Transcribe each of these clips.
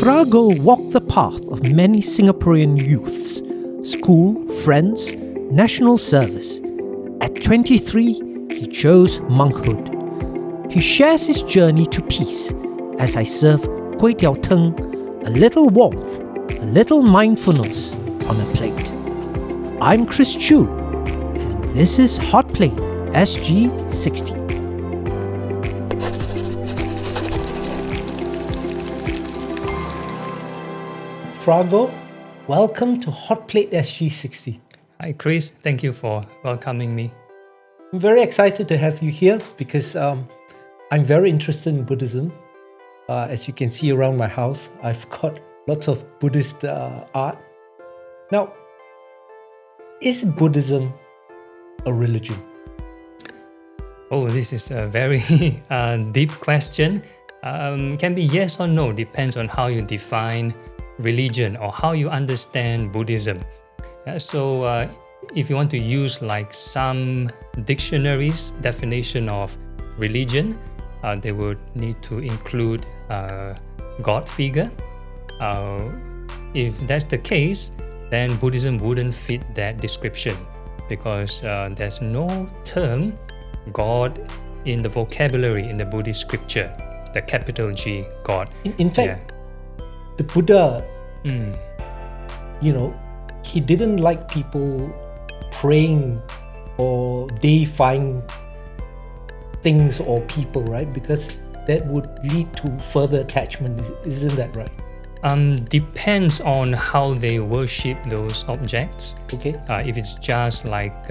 Frago walked the path of many Singaporean youths, school, friends, national service. At 23, he chose monkhood. He shares his journey to peace as I serve Teng, a little warmth, a little mindfulness on a plate. I'm Chris Choo, and this is HOTPLATE SG60. Frago, welcome to HOTPLATE SG60. Hi Chris, thank you for welcoming me. I'm very excited to have you here because I'm very interested in Buddhism. As you can see around my house, I've got lots of Buddhist art. Now, is Buddhism a religion? Oh, this is a very deep question. Can be yes or no, depends on how you define religion or how you understand Buddhism. So if you want to use like some dictionaries definition of religion, they would need to include God figure. If that's the case, then Buddhism wouldn't fit that description because there's no term God in the vocabulary in the Buddhist scripture, the capital G, God. In fact, the Buddha, he didn't like people praying or deifying things or people, right? Because that would lead to further attachment. Isn't that right? Depends on how they worship those objects. Okay. If it's just like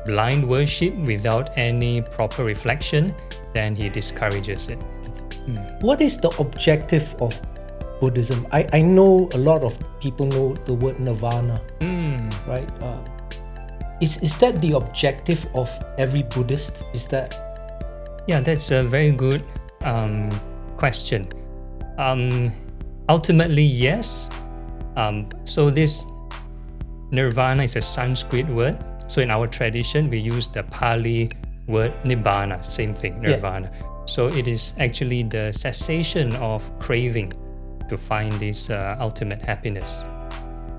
blind worship without any proper reflection, then he discourages it. What is the objective of Buddhism? I know a lot of people know the word nirvana, right? Is that the objective of every Buddhist? Is that? Yeah, that's a very good question. Ultimately, yes. So this nirvana is a Sanskrit word. So in our tradition, we use the Pali word nibbana, same thing, nirvana. Yeah. So it is actually the cessation of craving to find this ultimate happiness.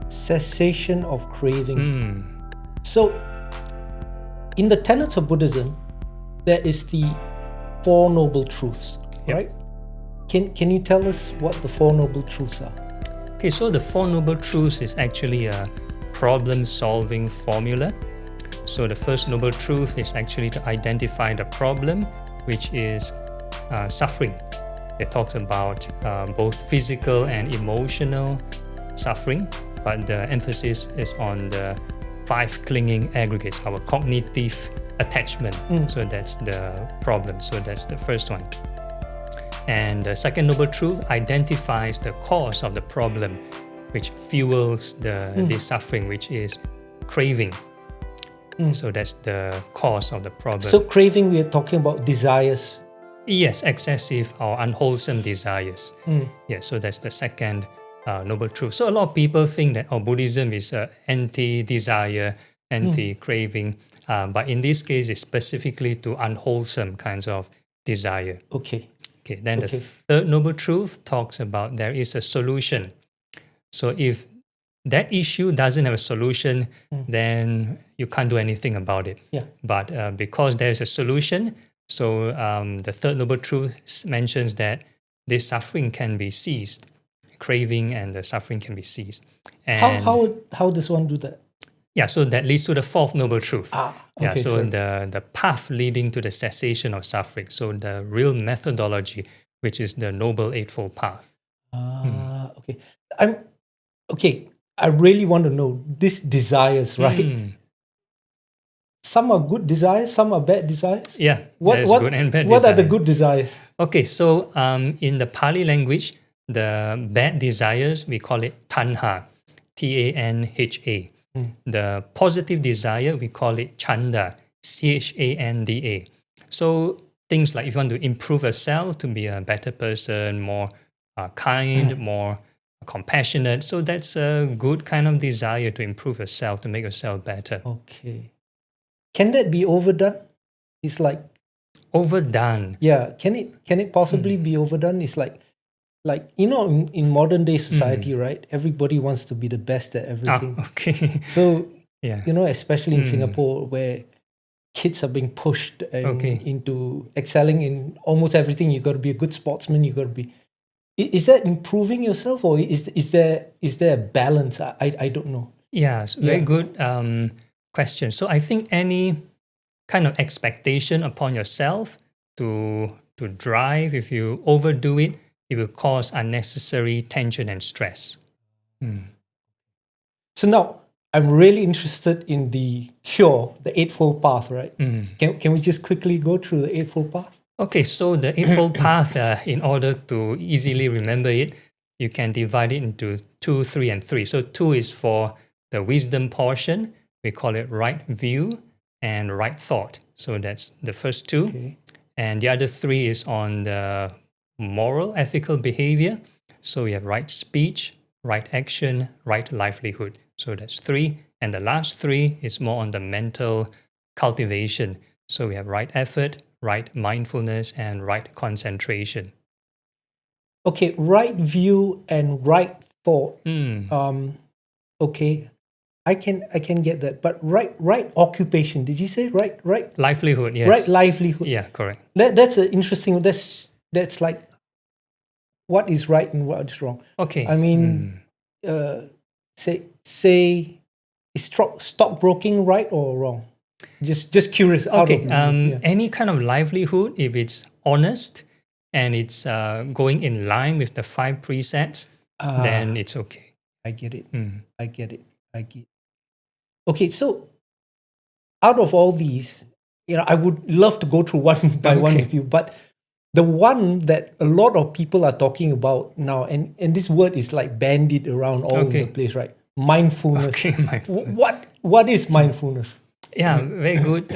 Cessation of craving. So in the tenets of Buddhism, there is the Four Noble Truths, right? Can you tell us what the Four Noble Truths are? Okay, so the Four Noble Truths is actually a problem-solving formula. So the first Noble Truth is actually to identify the problem, which is suffering. It talks about both physical and emotional suffering, but the emphasis is on the 5 clinging aggregates, our cognitive attachment. So that's the problem. So that's the first one. And the second Noble Truth identifies the cause of the problem, which fuels the suffering, which is craving. So that's the cause of the problem. So craving, we are talking about desires. Yes, excessive or unwholesome desires. Yes, so that's the second Noble Truth. So a lot of people think that Buddhism is anti-desire, anti-craving, but in this case, it's specifically to unwholesome kinds of desire. Okay. Then the third Noble Truth talks about there is a solution. So if that issue doesn't have a solution, then you can't do anything about it. Yeah. But because there is a solution, so the third Noble Truth mentions that this suffering can be ceased. Craving and the suffering can be ceased. And how does one do that? Yeah, so that leads to the fourth Noble Truth. Okay, so the path leading to the cessation of suffering. So the real methodology, which is the Noble Eightfold Path. Okay. I really want to know these desires, right? Some are good desires, some are bad desires. Yeah, there's good and bad What desires. are the good desires? Okay, so in the Pali language, the bad desires, we call it tanha, T-A-N-H-A. The positive desire, we call it chanda, C-H-A-N-D-A. So things like if you want to improve yourself to be a better person, more kind, more compassionate. So that's a good kind of desire to improve yourself, to make yourself better. Okay. Can that be overdone? It's like overdone. Yeah, can it possibly be overdone? It's like like, in modern day society, right? Everybody wants to be the best at everything. Okay. So, Yeah. especially in Singapore, where kids are being pushed into excelling in almost everything. You got to be a good sportsman. You got to be. Is that improving yourself, or is there a balance? I don't know. Yes, very good question. So I think any kind of expectation upon yourself to drive, if you overdo it, it will cause unnecessary tension and stress. So now I'm really interested in the cure, the Eightfold Path, right? Can we just quickly go through the Eightfold Path? Okay, so the Eightfold Path, in order to easily remember it, you can divide it into 2, 3, and 3. So 2 is for the wisdom portion. We call it right view and right thought. So that's the first 2. Okay. And the other 3 is on the moral, ethical behavior. So we have right speech, right action, right livelihood. So that's 3. And the last 3 is more on the mental cultivation. So we have right effort, right mindfulness, and right concentration. Okay, right view and right thought. Okay, I can get that. But right occupation. Did you say right? Livelihood, yes. Right livelihood. Yeah, correct. That's an interesting. That's like, what is right and what is wrong. Okay. I mean, say is stockbroking right or wrong? Just curious. Okay. Any kind of livelihood, if it's honest and it's going in line with the 5 precepts, then it's okay. I get it. I get it. Okay, so out of all these, I would love to go through one by one with you, but the one that a lot of people are talking about now, and this word is like bandied around all over the place, right? Mindfulness. Okay, mindfulness. What is mindfulness? Yeah, very good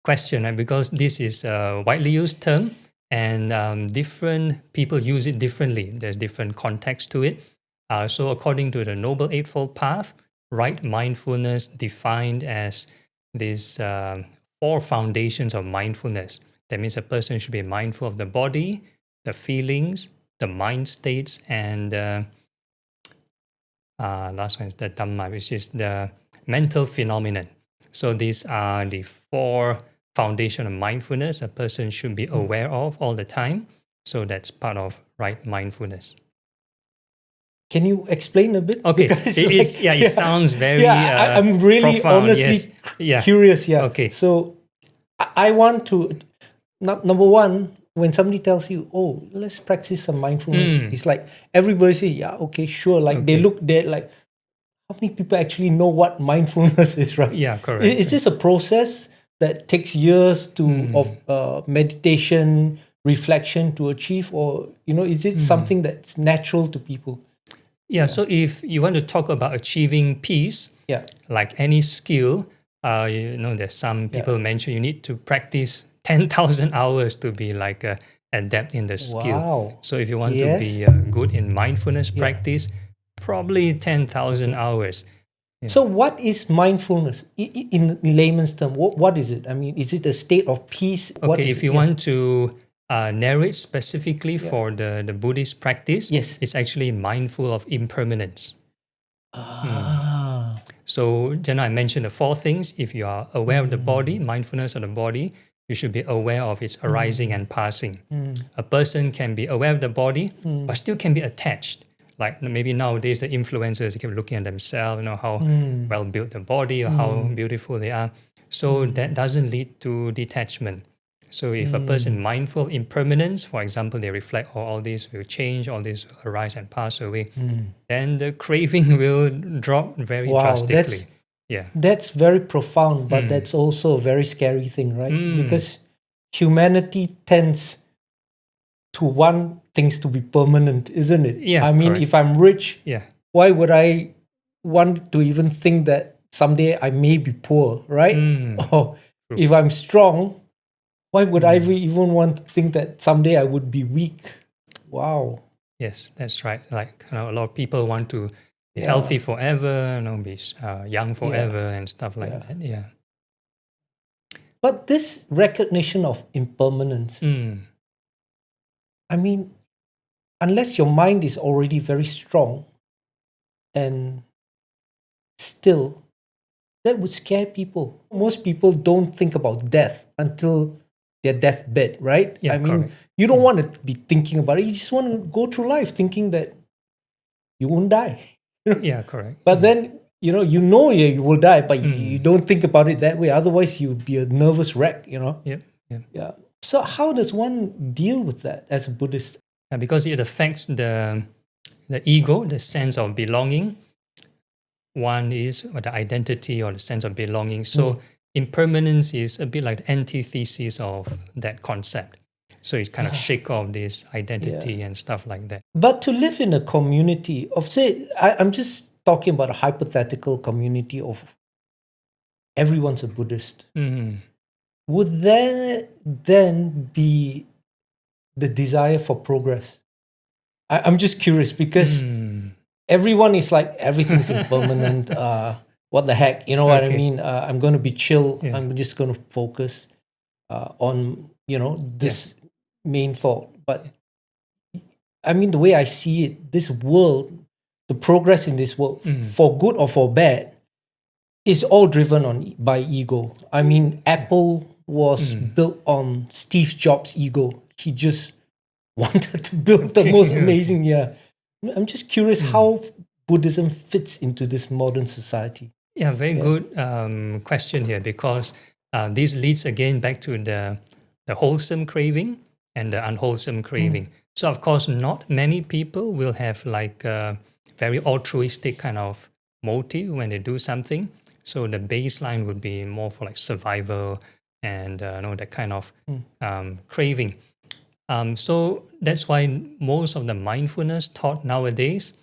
question, right? Because this is a widely used term, and different people use it differently. There's different context to it. So according to the Noble Eightfold Path, right mindfulness defined as these 4 foundations of mindfulness. That means a person should be mindful of the body, the feelings, the mind states, and last one is the Dhamma, which is the mental phenomenon. So these are the 4 foundations of mindfulness a person should be aware of all the time. So that's part of right mindfulness. Can you explain a bit? Okay, it sounds very I'm really profound, honestly curious. Yeah. Okay. So I want to, number one, when somebody tells you, oh, let's practice some mindfulness, it's like everybody say, yeah, okay, sure. Like they look there like, how many people actually know what mindfulness is, right? Yeah, correct. Is this a process that takes years of meditation, reflection to achieve, or is it something that's natural to people? Yeah, so if you want to talk about achieving peace, like any skill, there's some people mention you need to practice 10,000 hours to be like adept in the skill. Wow. So if you want to be good in mindfulness practice, probably 10,000 hours. Yeah. So what is mindfulness in layman's term? What is it? I mean, is it a state of peace? Okay, if you want to narrow it specifically for the Buddhist practice, it's actually mindful of impermanence. So then I mentioned the 4 things. If you are aware of the body, mindfulness of the body, you should be aware of its arising and passing. A person can be aware of the body, but still can be attached. Like maybe nowadays the influencers keep looking at themselves, how well built the body or how beautiful they are. So that doesn't lead to detachment. So if a person mindful of impermanence, for example, they reflect, all this will change, all this will arise and pass away, then the craving will drop very drastically. That's very profound, but that's also a very scary thing, right? Because humanity tends to want things to be permanent, isn't it? Yeah, I mean, correct. if I'm rich, why would I want to even think that someday I may be poor, right? Or if I'm strong, why would I even want to think that someday I would be weak? Wow. Yes, that's right. Like a lot of people want to be healthy forever, be young forever and stuff like that. Yeah. But this recognition of impermanence, I mean, unless your mind is already very strong and still, that would scare people. Most people don't think about death until their deathbed, right? Yeah, I mean, correct. you don't want to be thinking about it. You just want to go through life thinking that you won't die. Yeah, correct. But then, you will die, but you don't think about it that way. Otherwise, you'd be a nervous wreck, Yep. Yeah. So how does one deal with that as a Buddhist? Because it affects the ego, the sense of belonging. One is the identity or the sense of belonging. So impermanence is a bit like the antithesis of that concept. So it's kind of shake off this identity and stuff like that. But to live in a community of, say, I'm just talking about a hypothetical community of everyone's a Buddhist. Would there then be the desire for progress? I'm just curious because everyone is like, everything's impermanent. What the heck? You know what I mean? I'm going to be chill. Yeah. I'm just going to focus on, this main thought. But I mean, the way I see it, this world, the progress in this world, for good or for bad, is all driven by ego. I mean, Apple was built on Steve Jobs' ego. He just wanted to build the most amazing, I'm just curious how Buddhism fits into this modern society. Yeah, very good question here, because this leads again back to the wholesome craving and the unwholesome craving. So of course, not many people will have like a very altruistic kind of motive when they do something. So the baseline would be more for like survival and that kind of craving. So that's why most of the mindfulness taught nowadays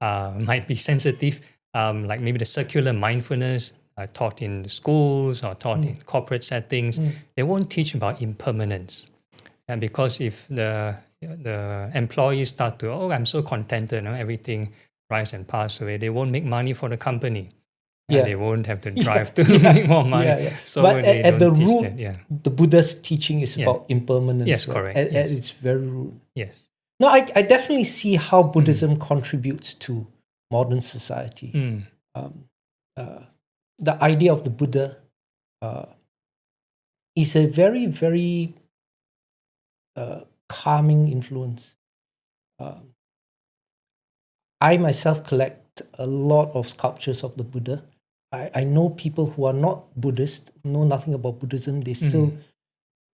might be sensitive, like maybe the circular mindfulness taught in schools or taught in corporate settings. They won't teach about impermanence. And because if the employees start to, I'm so contented, everything rise and pass away, they won't make money for the company. And they won't have to drive to make more money. So but at the root, that, the Buddha's teaching is about impermanence. Yes, correct. At its very root. Yes. No, I definitely see how Buddhism contributes to modern society. The idea of the Buddha is a very, very calming influence. I myself collect a lot of sculptures of the Buddha. I know people who are not Buddhist, know nothing about Buddhism. They still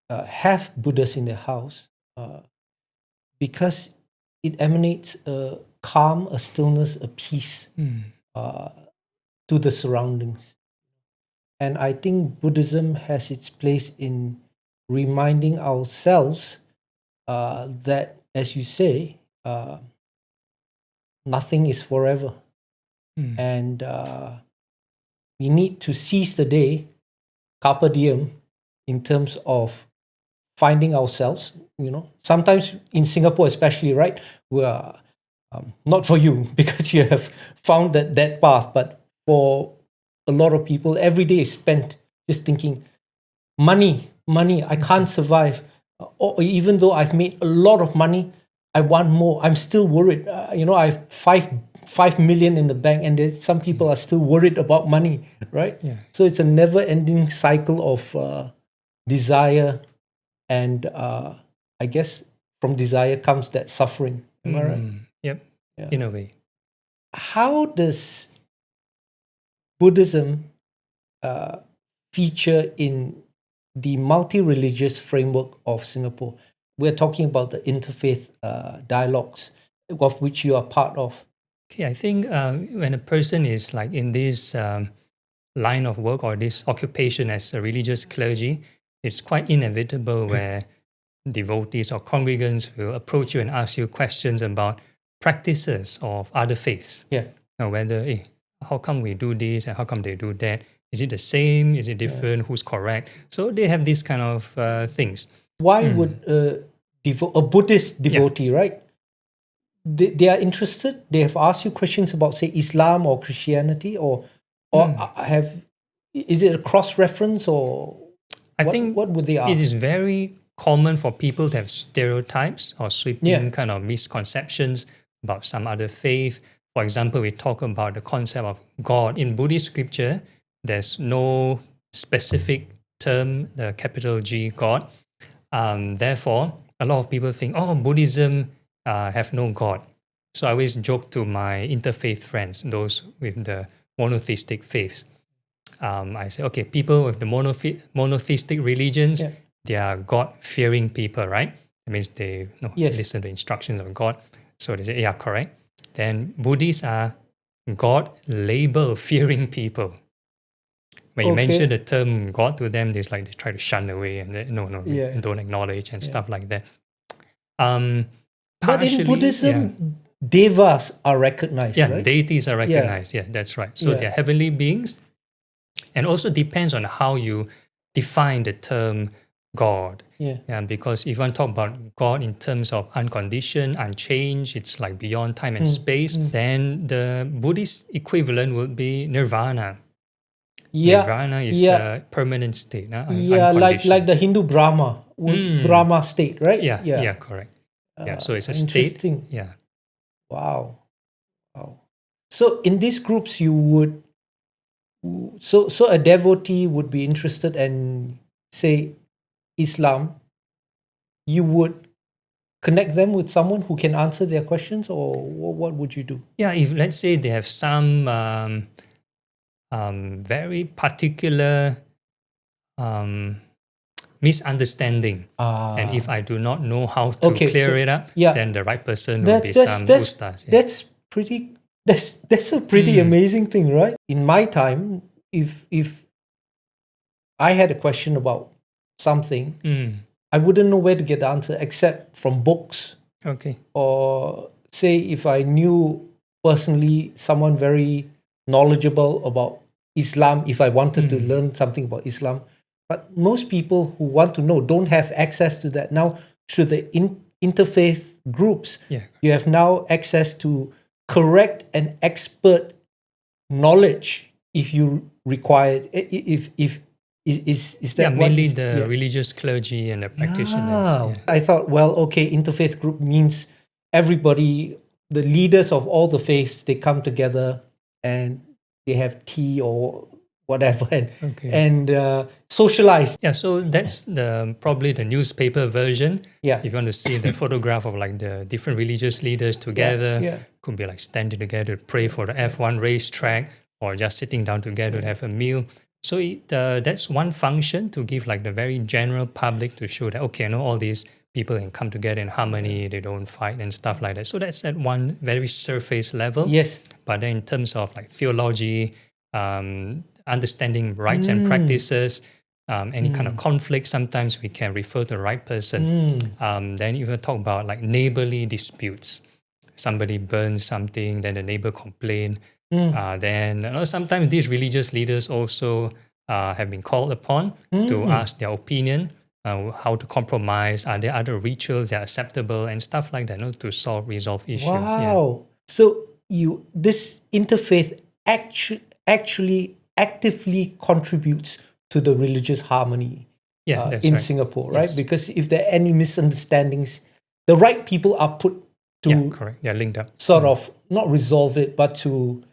have Buddhas in their house because it emanates a calm, a stillness, a peace to the surroundings. And I think Buddhism has its place in reminding ourselves that, as you say, nothing is forever. And we need to seize the day, carpe diem, in terms of finding ourselves. Sometimes in Singapore especially, right, we're not for you because you have found that path, but for a lot of people, every day is spent just thinking, money, I can't survive. Or even though I've made a lot of money, I want more. I'm still worried. I have 5 million in the bank, and some people are still worried about money, right? Yeah. So it's a never-ending cycle of desire, and I guess from desire comes that suffering. Am I right? Yep. Yeah. In a way. How does Buddhism feature in the multi-religious framework of Singapore? We're talking about the interfaith dialogues, of which you are part of. Okay, I think when a person is like in this line of work or this occupation as a religious clergy, it's quite inevitable where devotees or congregants will approach you and ask you questions about practices of other faiths. Yeah. Now, whether, how come we do this and how come they do that? Is it the same? Is it different? Who's correct? So they have these kind of things. Why would a Buddhist devotee, right? They are interested. They have asked you questions about, say, Islam or Christianity, or is it a cross reference, or I think what would they ask? It is very common for people to have stereotypes or sweeping Yeah. kind of misconceptions about some other faith. For example, we talk about the concept of God. In Buddhist scripture, there's no specific term, the capital G, God. Therefore, a lot of people think, oh, Buddhism have no God. So I always joke to my interfaith friends, those with the monotheistic faiths. I say, okay, people with the monotheistic religions, Yeah. they are God-fearing people, right? That means they Yes. listen to the instructions of God. So they say, yeah, correct. Then Buddhists are God-label-fearing people. When you Okay. mention the term God to them, they try to shun away and Yeah. and don't acknowledge and Yeah. stuff like that. But in Partially, Buddhism, devas are recognized, yeah, right? deities are recognized. Yeah, that's right. So Yeah. they're heavenly beings, and also depends on how you define the term God. Yeah. Because if you want to talk about God in terms of unconditioned, unchanged, it's like beyond time and space, then the Buddhist equivalent would be nirvana. Yeah. Nirvana is Yeah. a permanent state. Yeah, like the Hindu Brahma, Brahma state, right? Yeah, correct. So it's a state. Interesting. Yeah. Wow. So in these groups, you would, so a devotee would be interested in, say, Islam. You would connect them with someone who can answer their questions, or what would you do? Yeah, if let's say they have some very particular misunderstanding, and if I do not know how to clear it up, then the right person would be some ustaz. Yeah. That's pretty. That's a pretty amazing thing, right? In my time, if I had a question about something, I wouldn't know where to get the answer except from books. Okay. Or say if I knew personally someone very knowledgeable about Islam, if I wanted to learn something about Islam. But most people who want to know don't have access to that. Now, through the interfaith groups, you have now access to correct and expert knowledge if you require it. Is that mainly the religious clergy and the practitioners. I thought, well, okay, interfaith group means everybody, the leaders of all the faiths, they come together and they have tea or whatever and socialize. Yeah, so that's probably the newspaper version. Yeah. If you want to see the photograph of like the different religious leaders together, could be like standing together to pray for the F1 racetrack or just sitting down together to have a meal. So that's one function, to give like the very general public to show that, okay, all these people can come together in harmony, they don't fight and stuff like that. So that's at one very surface level. Yes. But then in terms of like theology, understanding rites and practices, any kind of conflict, sometimes we can refer to the right person. Then if you talk about like neighborly disputes, somebody burns something, then the neighbor complain. Then sometimes these religious leaders also have been called upon to ask their opinion, how to compromise, are there other rituals that are acceptable and stuff like that, to resolve issues. Wow. So this interfaith actually actively contributes to the religious harmony in Singapore, right? Because if there are any misunderstandings, the right people are put to correct. They're linked up. Sort of not resolve it, but to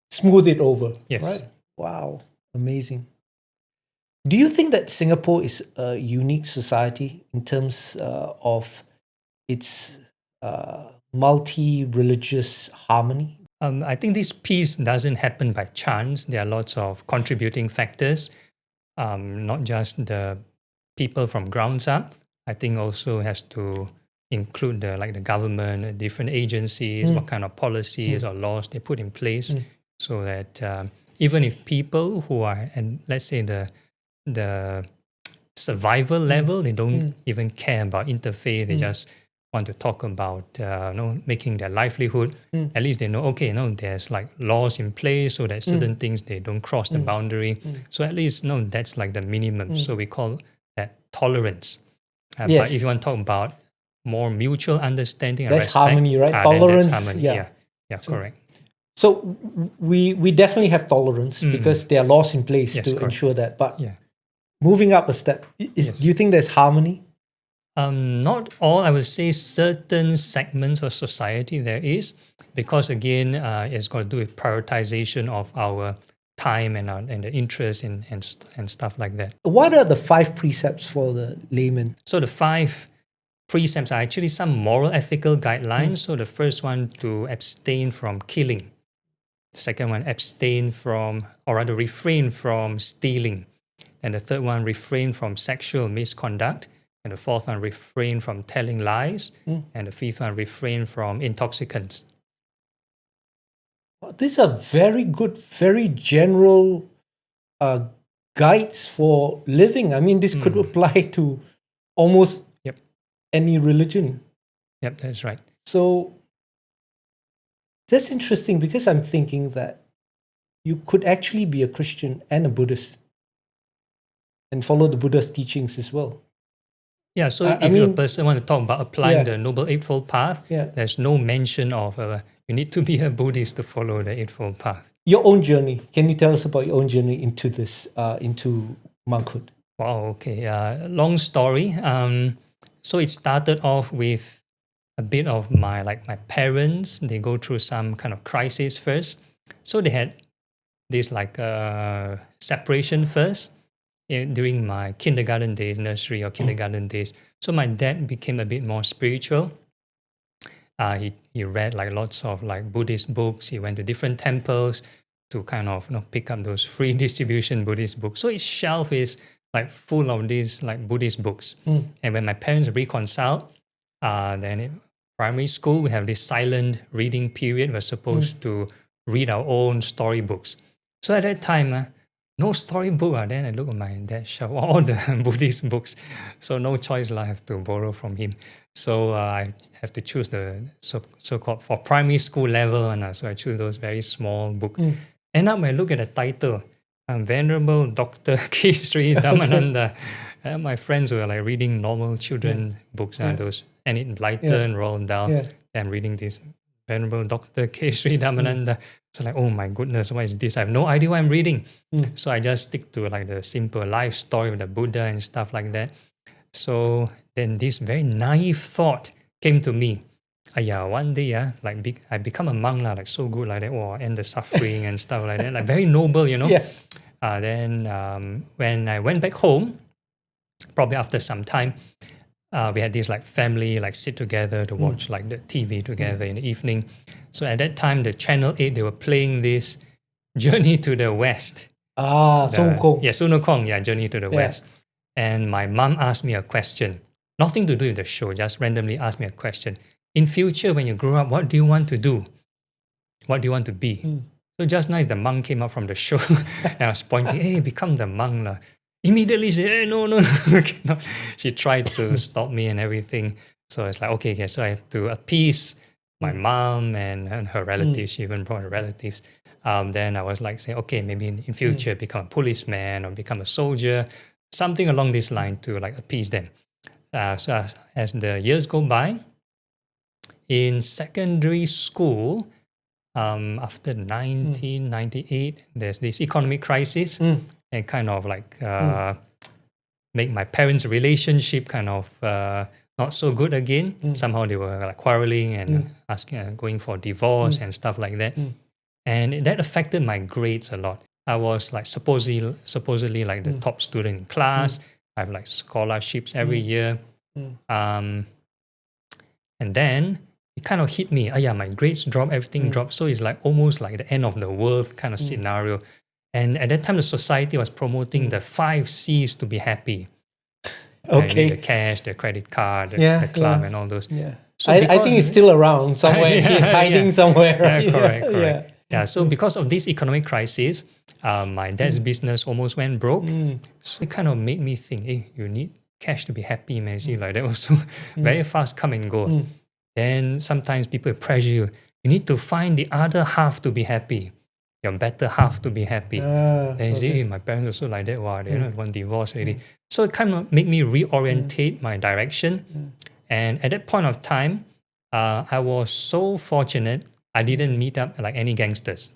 smooth it over. Yes. Right? Wow. Amazing. Do you think that Singapore is a unique society in terms of its multi-religious harmony? I think this peace doesn't happen by chance. There are lots of contributing factors, not just the people from grounds up. I think also has to include the government, different agencies, what kind of policies or laws they put in place, so that even if people who are, and let's say the survival level, they don't even care about interfaith. They just want to talk about making their livelihood. At least they know, there's like laws in place so that certain things, they don't cross the boundary. So at least that's like the minimum. So we call that tolerance. But if you want to talk about more mutual understanding and respect, harmony, right? Tolerance. That's harmony. Yeah, correct. So we definitely have tolerance because there are laws in place to ensure that. But moving up a step, do you think there's harmony? Not all, I would say certain segments of society there is, because again, it's got to do with prioritization of our time and the interest and stuff like that. What are the 5 precepts for the layman? So the 5 precepts are actually some moral ethical guidelines. So the first one, to abstain from killing. The second one, abstain from, or rather refrain from stealing. And the third one, refrain from sexual misconduct. And the fourth one, refrain from telling lies. And the fifth one, refrain from intoxicants. These are very good, very general guides for living. I mean, this could apply to almost any religion. Yep, that's right. So that's interesting, because I'm thinking that you could actually be a Christian and a Buddhist and follow the Buddha's teachings as well. Yeah, so if a person want to talk about applying the Noble Eightfold Path, Yeah. there's no mention of you need to be a Buddhist to follow the Eightfold Path. Your own journey. Can you tell us about your own journey into this, into monkhood? Wow, okay. Long story. So it started off with a bit of my parents. They go through some kind of crisis first. So they had this separation first during my kindergarten days, nursery or kindergarten days. So my dad became a bit more spiritual. He read lots of Buddhist books. He went to different temples to kind of pick up those free distribution Buddhist books. So his shelf is full of these Buddhist books. And when my parents reconciled, then in primary school we have this silent reading period. We're supposed to read our own storybooks. So at that time, no storybook. Then I look at my dad's shelf, all the Buddhist books. So no choice, I have to borrow from him. So I have to choose the so-called for primary school level one. So I choose those very small books. End up, I look at the title, Venerable Dr. K. Sri Dhammananda. My friends were reading normal children books, those, and it lightened, rolled down. I'm reading this Venerable Dr. K. Sri Dhammananda. So oh my goodness, what is this? I have no idea what I'm reading. So I just stick to the simple life story of the Buddha and stuff like that. So then this very naive thought came to me. One day, I become a monk, so good like that, end the suffering and stuff like that, very noble, Then when I went back home, probably after some time, we had this family sit together to watch the TV together in the evening. So at that time, the Channel 8, they were playing this Journey to the West. Sun Wukong. Yeah, Sun Wukong, Journey to the West. And my mom asked me a question, nothing to do with the show, just randomly asked me a question. In future, when you grow up, what do you want to do? What do you want to be? So just nice, the monk came up from the show and I was pointing, hey, become the monk. Immediately she said, hey, no. She tried to stop me and everything. So it's okay. So I had to appease my mom and her relatives. She even brought her relatives. Then I was saying, okay, maybe in future become a policeman or become a soldier, something along this line to appease them. So as the years go by, in secondary school, after 1998, there's this economic crisis and kind of make my parents' relationship kind of not so good again. Somehow they were quarreling and asking, going for divorce and stuff like that. And that affected my grades a lot. I was supposedly the top student in class. I have scholarships every year. And then it kind of hit me. My grades dropped, everything dropped. So it's almost the end of the world kind of scenario. And at that time, the society was promoting the 5 C's to be happy. Okay. The cash, the credit card, the club, and all those. Yeah. So I think it's still around somewhere, hiding somewhere. Right? Yeah, correct. Yeah. So because of this economic crisis, my dad's business almost went broke. So it kind of made me think, hey, you need cash to be happy, man. See, that also very fast come and go. Then sometimes people pressure you. You need to find the other half to be happy. Your better half to be happy. Then you say, hey, my parents also like that. Wow, they don't want divorce already. So it kind of made me reorientate my direction. And at that point of time, I was so fortunate I didn't meet up any gangsters.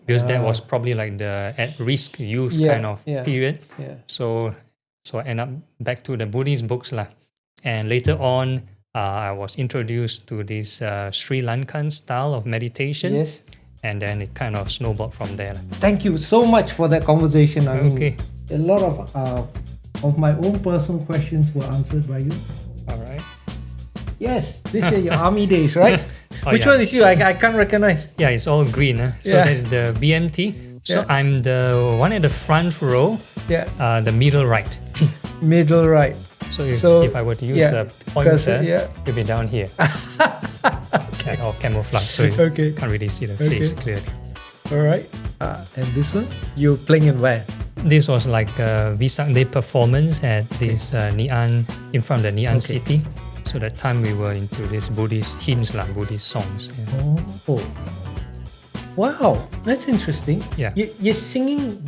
Because that was probably the at-risk youth kind of period. So I end up back to the Buddhist books. And later on, I was introduced to this Sri Lankan style of meditation. Yes. And then it kind of snowballed from there. Thank you so much for that conversation. I mean, Okay. a lot of my own personal questions were answered by you. All right. Yes, this is your army days, right? Oh, Which yeah. one is you? I can't recognize. Yeah, it's all green. Huh? So Yeah. there's the BMT. So Yeah. I'm the one at the front row, Yeah, the middle right. middle right. So So, if I were to use yeah, a pointer, yeah. it'll be down here. Or camouflage, so you Okay. can't really see the Okay. face clearly. All right. And this one, you're playing in where? This was like a Vesak Day performance at this Nian, in front of the Nian Okay. city. So that time we were into this Buddhist hymns, like Buddhist songs. Yeah. Oh, wow, that's interesting. Yeah. You're singing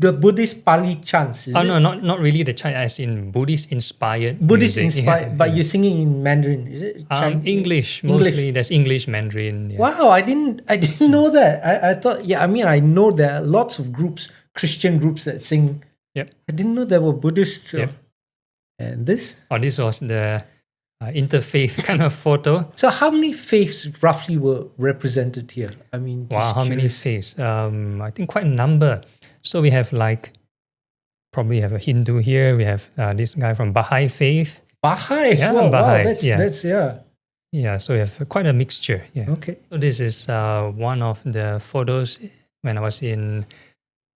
the Buddhist Pali chants, is Oh it? no, not really the chant, as in Buddhist inspired. Buddhist music. inspired, Yeah, but yeah. you're singing in Mandarin, is it? English mostly. There's English, Mandarin. Yeah. Wow, I didn't know that. I thought, I mean, I know there are lots of groups, Christian groups that sing. Yep. I didn't know there were Buddhists. Yep. And this? Oh, this was the interfaith kind of photo. So how many faiths roughly were represented here? I mean, Wow, just how many curious. faiths? I think quite a number. So we have probably have a Hindu here. We have this guy from Baha'i faith. Baha'i as Yeah, well. Baha'i, Wow, yeah. that's Yeah, so we have quite a mixture. Yeah. Okay. So this is one of the photos when I was in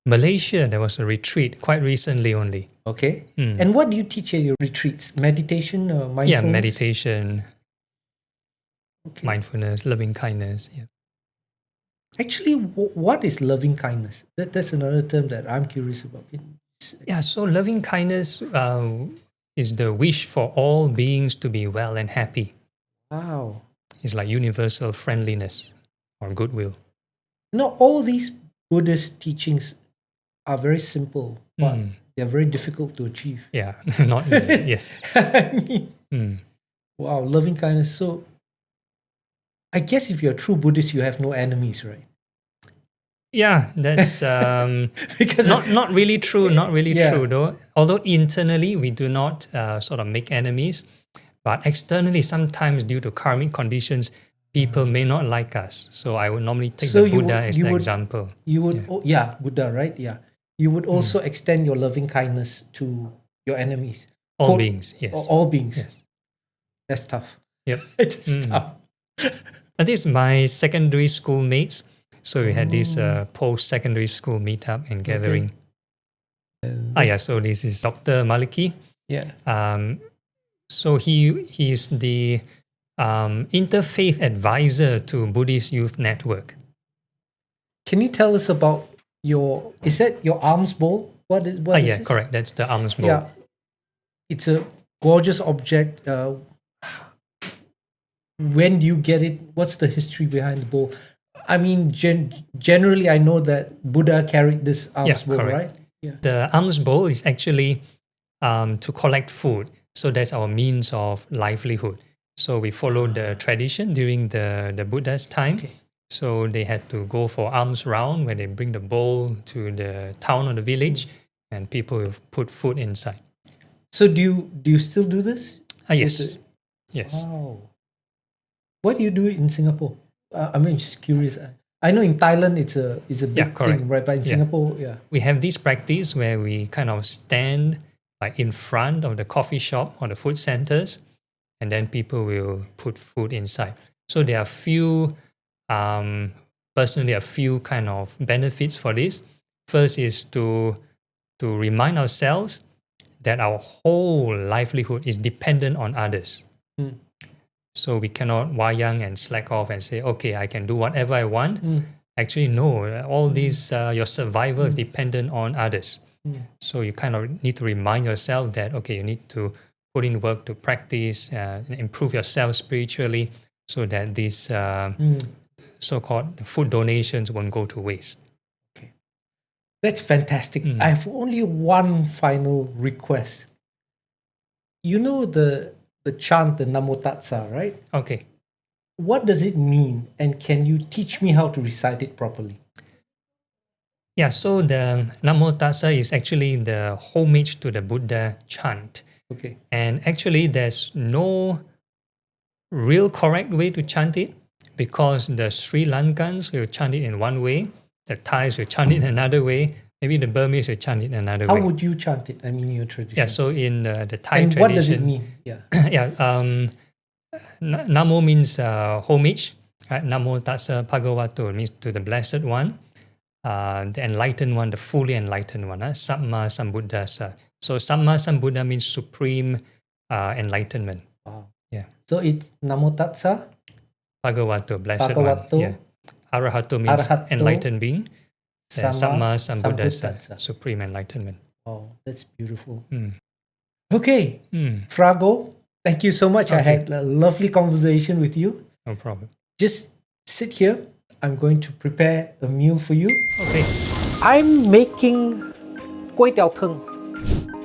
Malaysia. There was a retreat quite recently only. Okay. Mm. And what do you teach at your retreats? Meditation or mindfulness? Yeah, meditation, Okay. mindfulness, loving kindness. Yeah. Actually, what is loving kindness? That's another term that I'm curious about. Yeah, so loving kindness is the wish for all beings to be well and happy. Wow. It's like universal friendliness or goodwill. No, all these Buddhist teachings are very simple, but Mm. they're very difficult to achieve. Yeah, not easy. Yes. I mean, Mm. wow, loving kindness. So, I guess if you're a true Buddhist, you have no enemies, right? Yeah, that's Because not really true. Not really Yeah. true though. Although internally we do not sort of make enemies, but externally sometimes due to karmic conditions, people may not like us. So I would normally take So the you Buddha would- as you the would- example. you would, Buddha, right? Yeah. You would also extend your loving kindness to your enemies. All Quote- beings, yes. All beings. Yes. That's tough. Yep. It's Mm. tough. At least my secondary school mates. So we had this post-secondary school meetup and gathering. Yeah. So this is Dr. Maliki. Yeah. So he's the interfaith advisor to Buddhist Youth Network. Can you tell us about is that your alms bowl? What is Yeah, this? correct. That's the alms bowl. Yeah. It's a gorgeous object. When do you get it? What's the history behind the bowl? I mean, generally, I know that Buddha carried this alms bowl, correct. right? Yeah. The alms bowl is actually to collect food. So that's our means of livelihood. So we follow the tradition during the Buddha's time. Okay. So they had to go for alms round where they bring the bowl to the town or the village and people will put food inside. So do you still do this? Yes. Is it- Yes. Wow. What do you do in Singapore? I mean, just curious. I know in Thailand it's a big correct. thing, right? But in Yeah. Singapore, yeah. We have this practice where we kind of stand like in front of the coffee shop or the food centers and then people will put food inside. So there are personally a few kind of benefits for this. First is to remind ourselves that our whole livelihood is dependent on others. Mm. So we cannot wayang and slack off and say, okay, I can do whatever I want. Actually, no, all these, your survival is dependent on others. So you kind of need to remind yourself that, okay, you need to put in work to practice, improve yourself spiritually so that these so-called food donations won't go to waste. That's fantastic. I have only one final request. You know the chant, the Namo Tatsa, right? Okay. What does it mean? And can you teach me how to recite it properly? Yeah, so the Namo Tassa is actually the homage to the Buddha chant. Okay. And actually, there's no real correct way to chant it, because the Sri Lankans will chant it in one way, the Thais will chant it in another way, maybe the Burmese will chant it in another way. How would you chant it? I mean, your tradition. Yeah, so in the Thai and tradition. what does it mean? Yeah. Yeah, Namo means homage. Right? Namo tassa bhagavato means to the Blessed One, the enlightened one, the fully enlightened one. Samma Sambuddhassa. So Samma Sambuddha means supreme enlightenment. Wow. Yeah. So it's Namo Tassa Bhagavato, Blessed Bhagavato, One. Yeah. Arahato means Arahato, enlightened being. Then Samma Sambuddhassa, Sambuddhassa. supreme enlightenment. Oh, that's beautiful. Mm. Okay, Mm. Frago, thank you so much. I Okay. had a lovely conversation with you. No problem. Just sit here. I'm going to prepare a meal for you. Okay. I'm making Kway Teng.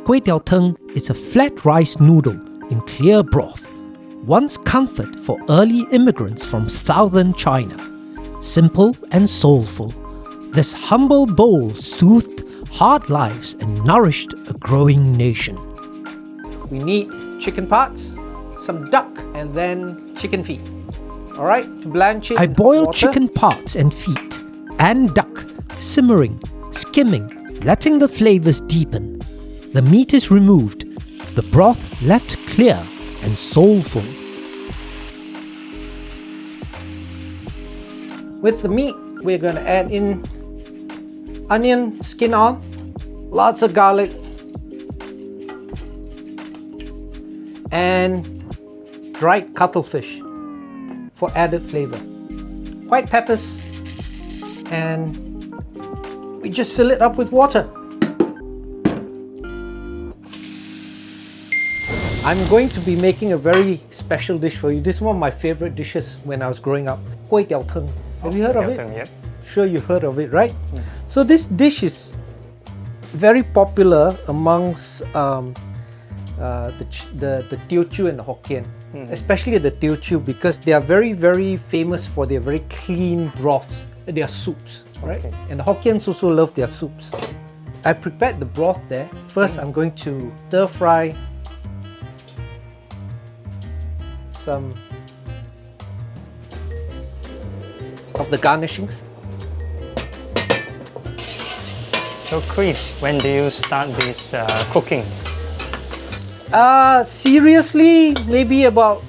Kway Teng is a flat rice noodle in clear broth, once comfort for early immigrants from southern China. Simple and soulful, this humble bowl soothed hard lives and nourished a growing nation. We need chicken parts, some duck, and then chicken feet. All right, to blanch it. I boil water. Chicken parts and feet and duck, simmering, skimming, letting the flavors deepen. The meat is removed, the broth left clear and soulful. With the meat, we're going to add in onion, skin on, lots of garlic, and dried cuttlefish for added flavor. White peppers, and we just fill it up with water. I'm going to be making a very special dish for you. This is one of my favorite dishes when I was growing up. Kway Teng. Have you heard of it? Yep. Sure, you heard of it, right? So this dish is very popular amongst the Teochew and the Hokkien, especially the Teochew, because they are very, very famous for their very clean broths, their soups, right? Okay. And the Hokkiens also love their soups. I prepared the broth there. First, I'm going to stir fry some of the garnishings. So Chris, when do you start this cooking? Seriously, maybe about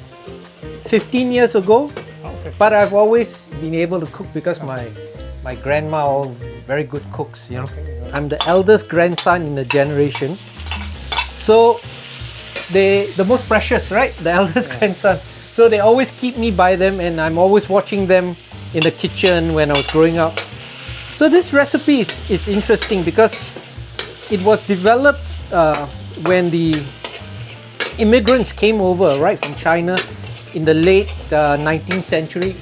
15 years ago. Okay. But I've always been able to cook because my grandma all very good cooks, you know. I'm the eldest grandson in the generation. So the most precious, right? The eldest grandson. So they always keep me by them, and I'm always watching them in the kitchen when I was growing up. So this recipe is interesting because it was developed when the immigrants came over, right, from China in the late 19th century,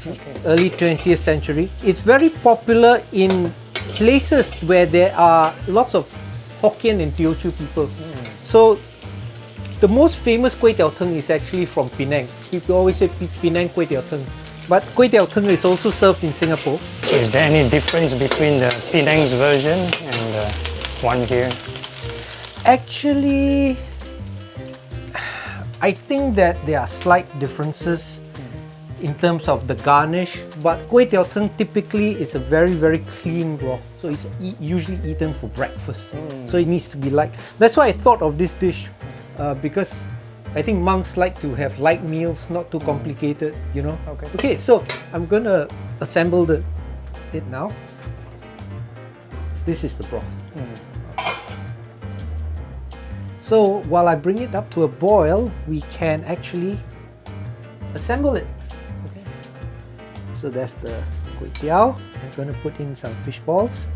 early 20th century. It's very popular in places where there are lots of Hokkien and Teochew people. So the most famous Kway Teng is actually from Penang. People always say Penang Kway Teng. But Kway Teng is also served in Singapore. So is there any difference between the Penang's version and the one here? Actually, I think that there are slight differences in terms of the garnish, but Kway Teng typically is a very, very clean broth. So it's usually eaten for breakfast. So it needs to be light. That's why I thought of this dish, because I think monks like to have light meals, not too complicated, you know. Okay, so I'm gonna assemble it now. This is the broth. So while I bring it up to a boil, we can actually assemble it. Okay. So that's the Kway Teow. I'm going to put in some fish balls.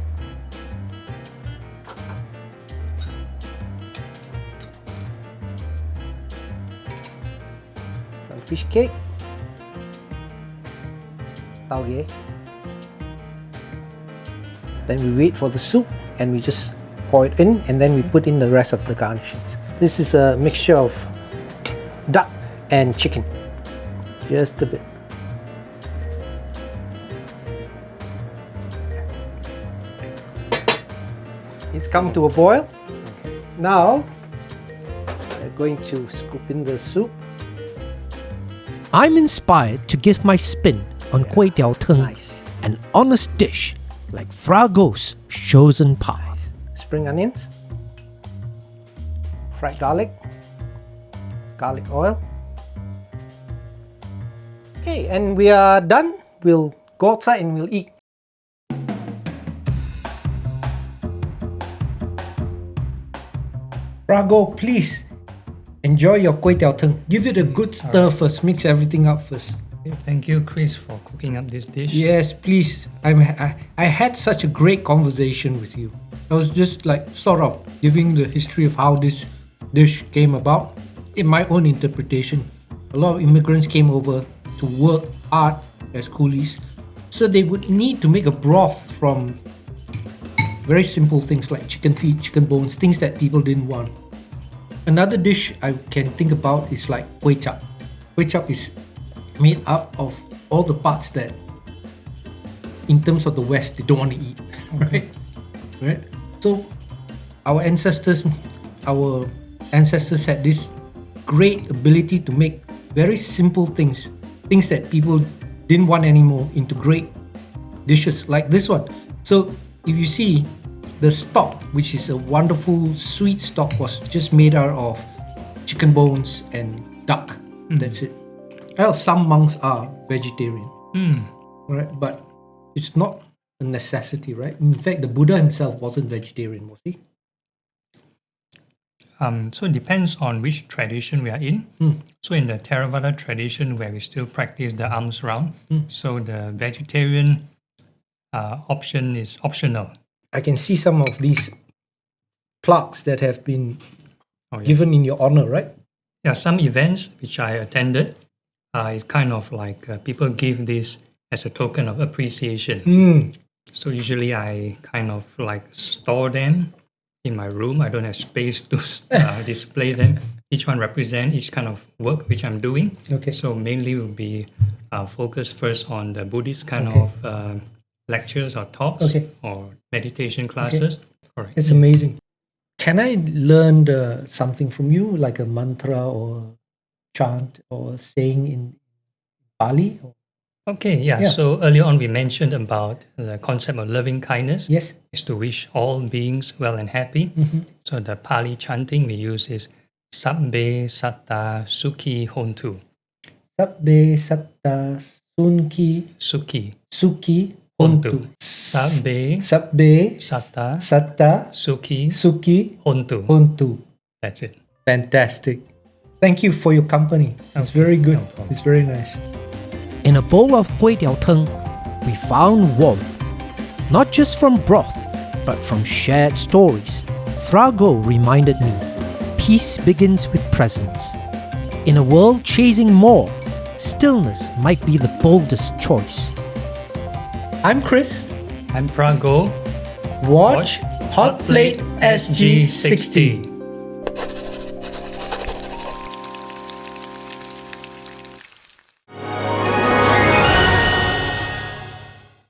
Some fish cake. Taoge. Then we wait for the soup and we just pour it in, and then we put in the rest of the garnishes. This is a mixture of duck and chicken. Just a bit. It's come to a boil. Now, going to scoop in the soup. I'm inspired to give my spin on Kway Teng, Nice. an honest dish like Frago's chosen path. Spring onions, fried garlic, garlic oil. Okay, and we are done. We'll go outside and we'll eat. Frago, please enjoy your Kway Teng. Give it a good stir first. Mix everything up first. Okay, thank you, Chris, for cooking up this dish. Yes, please. I had such a great conversation with you. I was just like sort of giving the history of how this dish came about in my own interpretation. A lot of immigrants came over to work hard as coolies, so they would need to make a broth from very simple things like chicken feet, chicken bones, things that people didn't want. Another dish I can think about is like kway chap. Kway chap is made up of all the parts that, in terms of the West, they don't want to eat. Right? So our ancestors had this great ability to make very simple things that people didn't want anymore, into great dishes like this one. So if you see, the stock, which is a wonderful sweet stock, was just made out of chicken bones and duck. That's it. Well, some monks are vegetarian, right? But it's not a necessity, right? In fact, the Buddha himself wasn't vegetarian, was he? So it depends on which tradition we are in. So in the Theravada tradition, where we still practice the arms round, so the vegetarian option is optional. I can see some of these plaques that have been given in your honor, right? Yeah, some events which I attended, it's kind of like people give this as a token of appreciation. So usually I kind of like store them in my room. I don't have space to display them. Each one represent each kind of work which I'm doing. Okay. So mainly will be focused first on the Buddhist kind of lectures or talks or meditation classes. Correct. It's amazing. Can I learn something from you, like a mantra or chant or saying in Pali? Okay, yeah. So earlier on we mentioned about the concept of loving kindness. Yes. Is to wish all beings well and happy. So the Pali chanting we use is Sabbe Satta Sukhi Hontu. Sabbe Satta Sukhi Hontu. Sabbe Satta Sukhi Hontu. That's it. Fantastic. Thank you for your company. It's very good. No problem. It's very nice. In a bowl of Kway Teng, we found warmth, not just from broth, but from shared stories. Frago reminded me, peace begins with presence. In a world chasing more, stillness might be the boldest choice. I'm Chris. I'm Frago. Watch Hot Plate SG60.